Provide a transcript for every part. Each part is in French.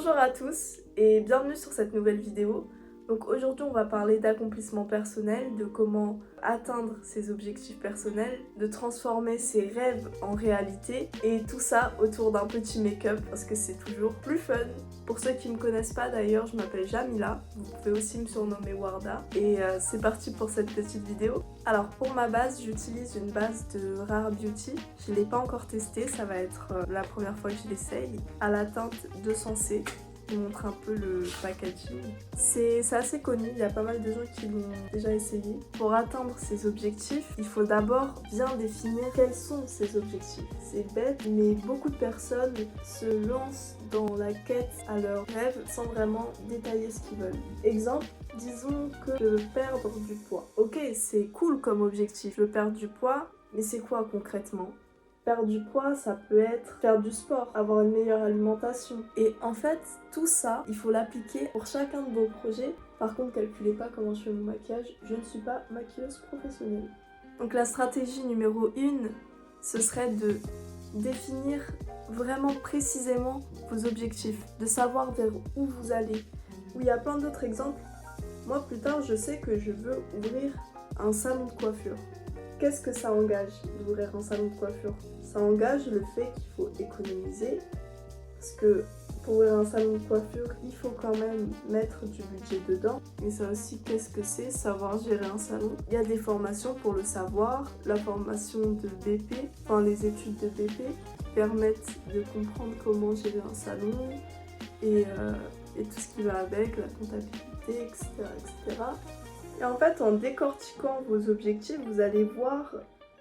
Bonjour à tous et bienvenue sur cette nouvelle vidéo. Donc aujourd'hui on va parler d'accomplissement personnel, de comment atteindre ses objectifs personnels, de transformer ses rêves en réalité et tout ça autour d'un petit make-up parce que c'est toujours plus fun. Pour ceux qui ne me connaissent pas d'ailleurs, je m'appelle Jamila, vous pouvez aussi me surnommer Warda et c'est parti pour cette petite vidéo. Alors pour ma base, j'utilise une base de Rare Beauty, je ne l'ai pas encore testée, ça va être la première fois que je l'essaye, à la teinte 200C. Je vous montre un peu le packaging. C'est assez connu, il y a pas mal de gens qui l'ont déjà essayé. Pour atteindre ses objectifs, il faut d'abord bien définir quels sont ces objectifs. C'est bête, mais beaucoup de personnes se lancent dans la quête à leurs rêves sans vraiment détailler ce qu'ils veulent. Exemple, disons que je veux perdre du poids. Ok, c'est cool comme objectif, je veux perdre du poids, mais c'est quoi concrètement ? Perdre du poids, ça peut être faire du sport, avoir une meilleure alimentation. Et en fait, tout ça, il faut l'appliquer pour chacun de vos projets. Par contre, calculez pas comment je fais mon maquillage, je ne suis pas maquilleuse professionnelle. Donc la stratégie numéro 1, ce serait de définir vraiment précisément vos objectifs, de savoir vers où vous allez. Où il y a plein d'autres exemples. Moi, plus tard, je sais que je veux ouvrir un salon de coiffure. Qu'est-ce que ça engage d'ouvrir un salon de coiffure? Ça engage le fait qu'il faut économiser, parce que pour ouvrir un salon de coiffure, il faut quand même mettre du budget dedans. Et ça aussi, qu'est-ce que c'est savoir gérer un salon? Il y a des formations pour le savoir, la formation de BP, enfin les études de BP, qui permettent de comprendre comment gérer un salon et tout ce qui va avec, la comptabilité, etc. etc. Et en fait, en décortiquant vos objectifs, vous allez voir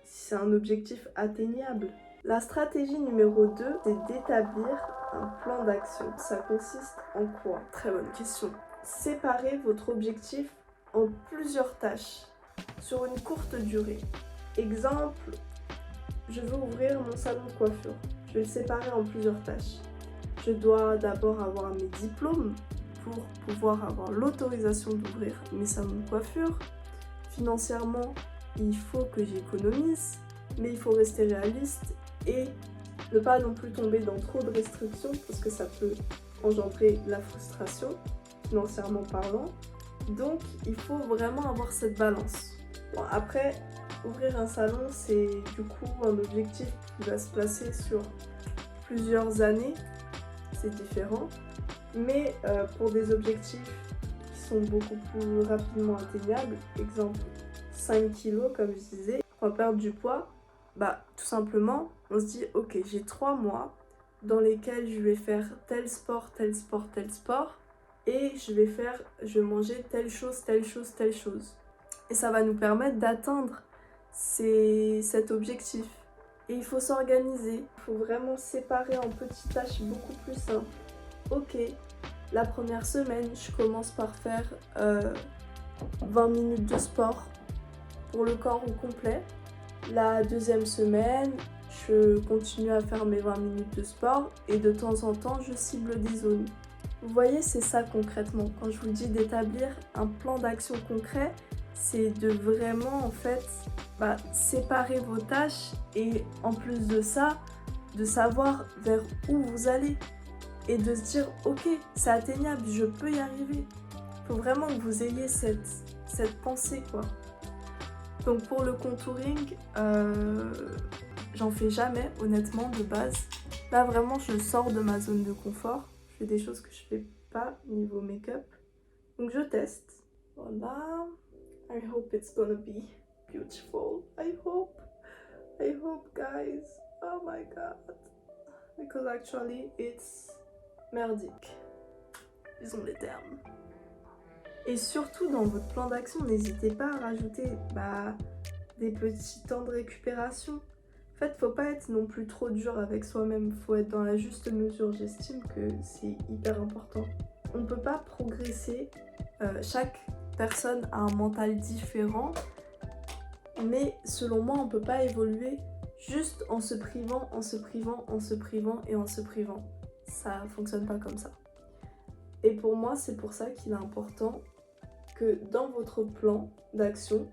si c'est un objectif atteignable. La stratégie numéro 2, c'est d'établir un plan d'action. Ça consiste en quoi? Très bonne question. Séparez votre objectif en plusieurs tâches sur une courte durée. Exemple, je veux ouvrir mon salon de coiffure. Je vais le séparer en plusieurs tâches. Je dois d'abord avoir mes diplômes pour pouvoir avoir l'autorisation d'ouvrir mes salons de coiffure. Financièrement, il faut que j'économise, mais il faut rester réaliste et ne pas non plus tomber dans trop de restrictions parce que ça peut engendrer la frustration, financièrement parlant. Donc, il faut vraiment avoir cette balance. Bon, après, ouvrir un salon, c'est du coup un objectif qui va se placer sur plusieurs années. C'est différent. Mais pour des objectifs qui sont beaucoup plus rapidement atteignables, exemple 5 kilos comme je disais, pour perdre du poids, bah tout simplement on se dit ok, j'ai 3 mois dans lesquels je vais faire tel sport, tel sport, tel sport et je vais manger telle chose, telle chose, telle chose. Et ça va nous permettre d'atteindre cet objectif. Et il faut s'organiser, il faut vraiment séparer en petites tâches beaucoup plus simples. Ok, la première semaine, je commence par faire 20 minutes de sport pour le corps au complet. La deuxième semaine, je continue à faire mes 20 minutes de sport et de temps en temps, je cible des zones. Vous voyez, c'est ça concrètement. Quand je vous dis d'établir un plan d'action concret, c'est de vraiment en fait séparer vos tâches et en plus de ça, de savoir vers où vous allez. Et de se dire, ok, c'est atteignable, je peux y arriver. Il faut vraiment que vous ayez cette pensée, quoi. Donc pour le contouring, j'en fais jamais, honnêtement, de base. Là, vraiment, je sors de ma zone de confort. Je fais des choses que je fais pas niveau make-up. Donc je teste. Voilà. I hope it's gonna be beautiful. I hope, guys. Oh my god. Because actually, it's merdique, disons les termes. Et surtout dans votre plan d'action, n'hésitez pas à rajouter des petits temps de récupération. En fait, faut pas être non plus trop dur avec soi-même, faut être dans la juste mesure. J'estime que c'est hyper important. On ne peut pas progresser, chaque personne a un mental différent, mais selon moi, on ne peut pas évoluer juste en se privant, en se privant, en se privant et en se privant. Ça fonctionne pas comme ça. Et pour moi, c'est pour ça qu'il est important que dans votre plan d'action,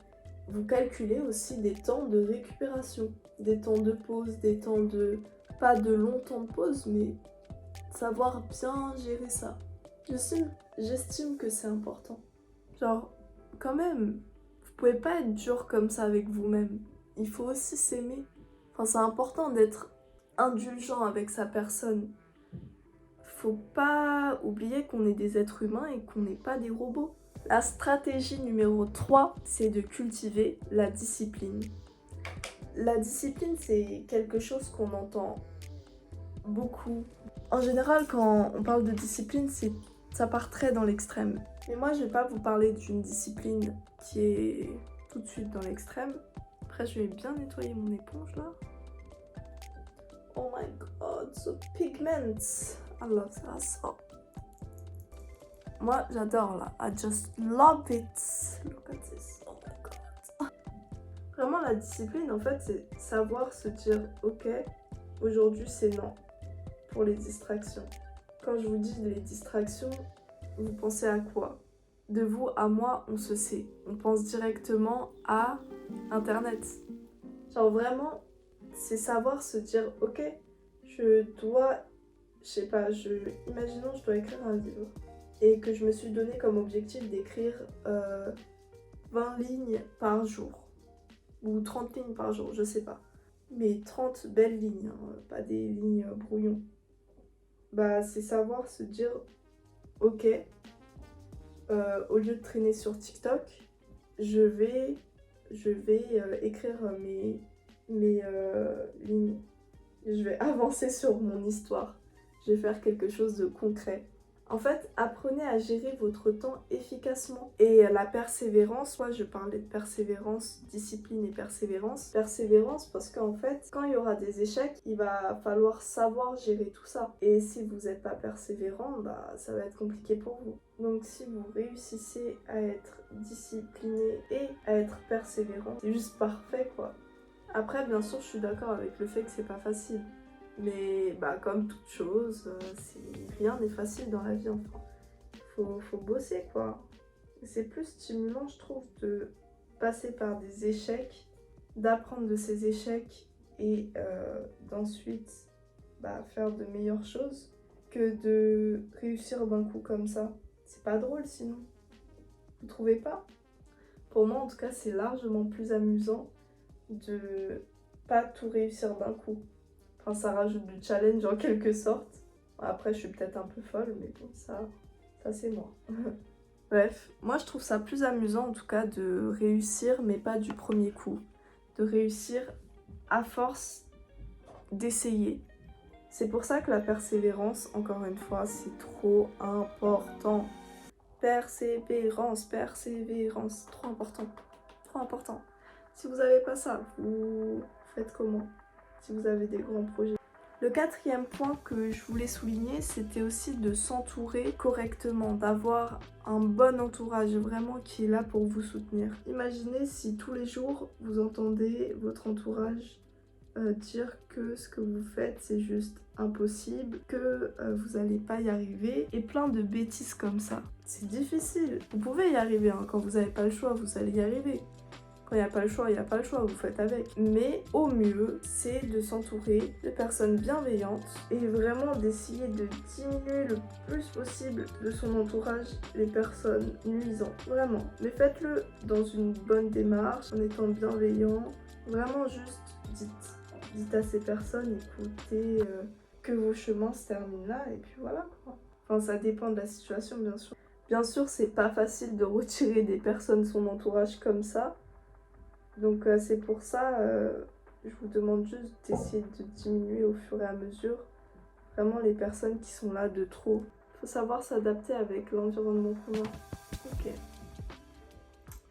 vous calculez aussi des temps de récupération, des temps de pause, des temps de... pas de longs temps de pause, mais savoir bien gérer ça. J'estime que c'est important. Genre, quand même, vous pouvez pas être dur comme ça avec vous-même. Il faut aussi s'aimer. Enfin, c'est important d'être indulgent avec sa personne. Faut pas oublier qu'on est des êtres humains et qu'on n'est pas des robots. La stratégie numéro 3, c'est de cultiver la discipline. La discipline, c'est quelque chose qu'on entend beaucoup. En général, quand on parle de discipline, ça part très dans l'extrême. Mais moi, je vais pas vous parler d'une discipline qui est tout de suite dans l'extrême. Après, je vais bien nettoyer mon éponge là. Oh my god, the pigments. I love that so. Moi, j'adore là. I just love it. Look at this. Oh my god. Vraiment, la discipline, en fait, c'est savoir se dire, ok, aujourd'hui c'est non pour les distractions. Quand je vous dis les distractions, vous pensez à quoi? De vous à moi, on se sait. On pense directement à Internet. Genre vraiment, c'est savoir se dire, ok, je sais pas, imaginons je dois écrire un livre et que je me suis donné comme objectif d'écrire 20 lignes par jour ou 30 lignes par jour, je sais pas. Mais 30 belles lignes, hein, pas des lignes brouillons. Bah, c'est savoir se dire, ok, au lieu de traîner sur TikTok, je vais écrire mes lignes. Je vais avancer sur mon histoire. Je vais faire quelque chose de concret. En fait, apprenez à gérer votre temps efficacement. Et la persévérance, moi je parlais de persévérance, discipline et persévérance. Persévérance parce qu'en fait, quand il y aura des échecs, il va falloir savoir gérer tout ça. Et si vous n'êtes pas persévérant, bah ça va être compliqué pour vous. Donc si vous réussissez à être discipliné et à être persévérant, c'est juste parfait quoi. Après, bien sûr, je suis d'accord avec le fait que c'est pas facile. Mais bah, comme toute chose, rien n'est facile dans la vie, enfin. Faut bosser, quoi. C'est plus stimulant, je trouve, de passer par des échecs, d'apprendre de ces échecs et d'ensuite faire de meilleures choses que de réussir d'un coup comme ça. C'est pas drôle sinon. Vous trouvez pas? Pour moi, en tout cas, c'est largement plus amusant de pas tout réussir d'un coup. Enfin, ça rajoute du challenge en quelque sorte. Après, je suis peut-être un peu folle, mais bon, ça c'est moi. Bref, moi je trouve ça plus amusant en tout cas de réussir, mais pas du premier coup. De réussir à force d'essayer. C'est pour ça que la persévérance, encore une fois, c'est trop important. Persévérance, trop important. Trop important. Si vous n'avez pas ça, vous faites comment? Si vous avez des grands projets. Le quatrième point que je voulais souligner, c'était aussi de s'entourer correctement, d'avoir un bon entourage vraiment qui est là pour vous soutenir. Imaginez si tous les jours vous entendez votre entourage dire que ce que vous faites c'est juste impossible, que vous n'allez pas y arriver et plein de bêtises comme ça. C'est difficile. Vous pouvez y arriver, hein. Quand vous n'avez pas le choix, vous allez y arriver. Quand il n'y a pas le choix, il n'y a pas le choix, vous faites avec. Mais au mieux, c'est de s'entourer de personnes bienveillantes et vraiment d'essayer de diminuer le plus possible de son entourage les personnes nuisantes. Vraiment. Mais faites-le dans une bonne démarche, en étant bienveillant. Vraiment juste dites à ces personnes, écoutez, que vos chemins se terminent là et puis voilà quoi. Enfin, ça dépend de la situation bien sûr. Bien sûr, c'est pas facile de retirer des personnes de son entourage comme ça. Donc c'est pour ça, je vous demande juste d'essayer de diminuer au fur et à mesure vraiment les personnes qui sont là de trop. Il faut savoir s'adapter avec l'environnement qu'on a. Ok.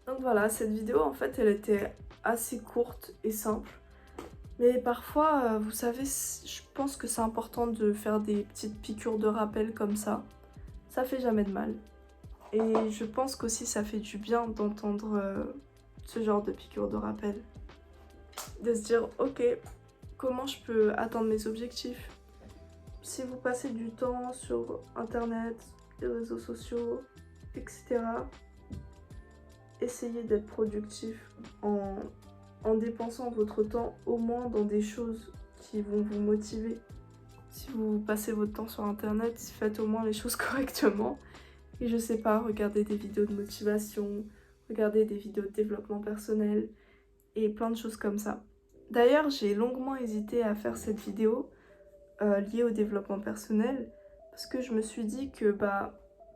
Donc voilà, cette vidéo en fait elle était assez courte et simple. Mais parfois, vous savez, je pense que c'est important de faire des petites piqûres de rappel comme ça. Ça fait jamais de mal. Et je pense qu'aussi ça fait du bien d'entendre ce genre de piqûre de rappel. De se dire, ok, comment je peux atteindre mes objectifs? Si vous passez du temps sur internet, les réseaux sociaux, etc., essayez d'être productif en dépensant votre temps au moins dans des choses qui vont vous motiver. Si vous passez votre temps sur internet, faites au moins les choses correctement. Et je sais pas, regardez des vidéos de motivation, regardez des vidéos de développement personnel et plein de choses comme ça. D'ailleurs, j'ai longuement hésité à faire cette vidéo liée au développement personnel parce que je me suis dit que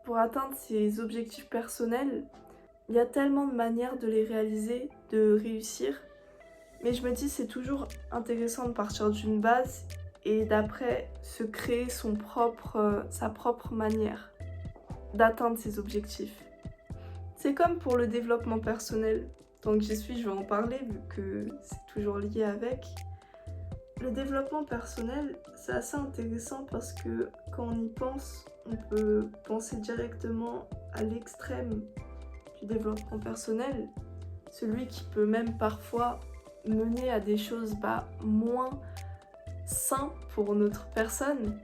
pour atteindre ces objectifs personnels, il y a tellement de manières de les réaliser, de réussir. Mais je me dis c'est toujours intéressant de partir d'une base et d'après se créer sa propre manière d'atteindre ses objectifs. C'est comme pour le développement personnel. Tant que j'y suis, je vais en parler vu que c'est toujours lié avec. Le développement personnel, c'est assez intéressant parce que quand on y pense, on peut penser directement à l'extrême du développement personnel, celui qui peut même parfois mener à des choses moins saines pour notre personne,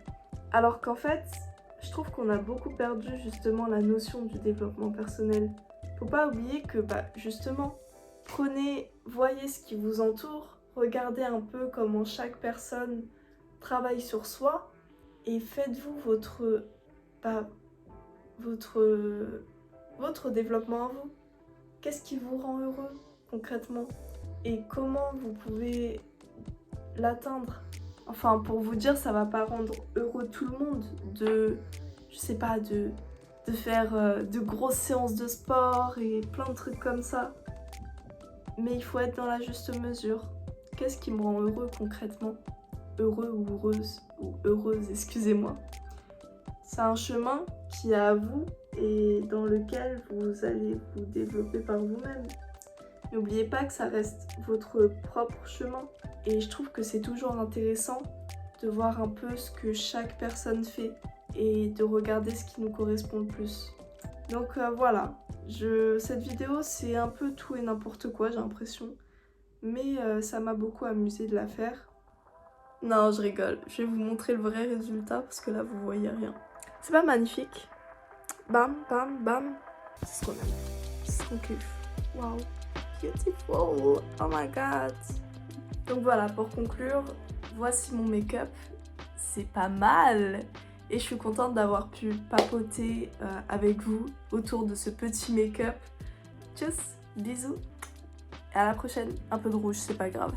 alors qu'en fait, je trouve qu'on a beaucoup perdu justement la notion du développement personnel. Faut pas oublier que justement, voyez ce qui vous entoure, regardez un peu comment chaque personne travaille sur soi et faites-vous votre développement à vous. Qu'est-ce qui vous rend heureux concrètement et comment vous pouvez l'atteindre? Enfin, pour vous dire, ça va pas rendre heureux tout le monde de faire de grosses séances de sport et plein de trucs comme ça. Mais il faut être dans la juste mesure. Qu'est-ce qui me rend heureux concrètement? Heureux ou heureuse, excusez-moi. C'est un chemin qui est à vous et dans lequel vous allez vous développer par vous-même. N'oubliez pas que ça reste votre propre chemin. Et je trouve que c'est toujours intéressant de voir un peu ce que chaque personne fait et de regarder ce qui nous correspond le plus. Donc voilà, cette vidéo c'est un peu tout et n'importe quoi, j'ai l'impression. Mais ça m'a beaucoup amusé de la faire. Non, je rigole, je vais vous montrer le vrai résultat parce que là vous voyez rien. C'est pas magnifique? Bam, bam, bam. C'est ce qu'on aime. C'est ce qu'on kiffe. Wow, beautiful. Oh my god. Donc voilà, pour conclure, voici mon make-up. C'est pas mal. Et je suis contente d'avoir pu papoter avec vous autour de ce petit make-up. Tchuss, bisous. Et à la prochaine. Un peu de rouge, c'est pas grave.